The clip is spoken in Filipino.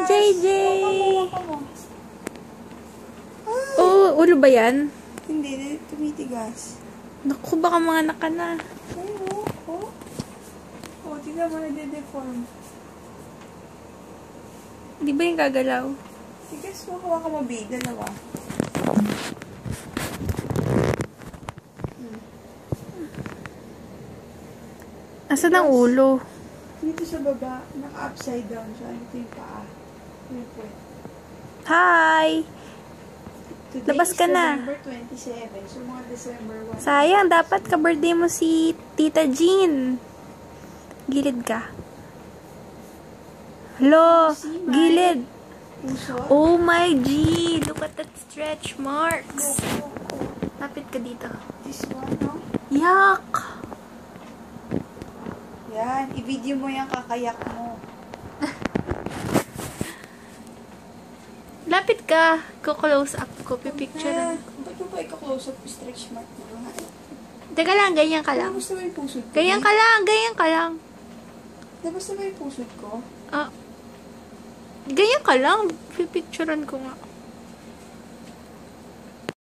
JJ! Waka mo. Oh, ulo ba yan? Hindi, tumitigas. Naku, baka mga anak ka na. Ay, oh. Oh, tingnan mo, nade-deform. Di ba yung gagalaw? Tigas mo, hawakan mo, babe. Dalawa. Asan ang ulo? Dito sa baba, naka-upside down siya. Ito yung paa. Yung puwet. Hi! Today Labas ka is na. November 27. So, mga December 1. Sayang, dapat ka-birthday mo si Tita Jean. Gilid ka. Hello! Gilid! Puso. Oh my G! Look at that stretch marks! Lapit ka dito. This one, no? Yuck! Yan. I-video mo yung kakayak mo. Lapit ka. Ko-close up ko. Pipicture lang. Ba't mo pa ika-close up yung stretch mark mo? Teka lang, ganyan ka lang. Labas na ba yung pusod ko? Ganyan ka lang, ganyan ka lang. Labas na ba yung pusod ko? Ah. Ganyan ka lang. Pipicturean ko nga.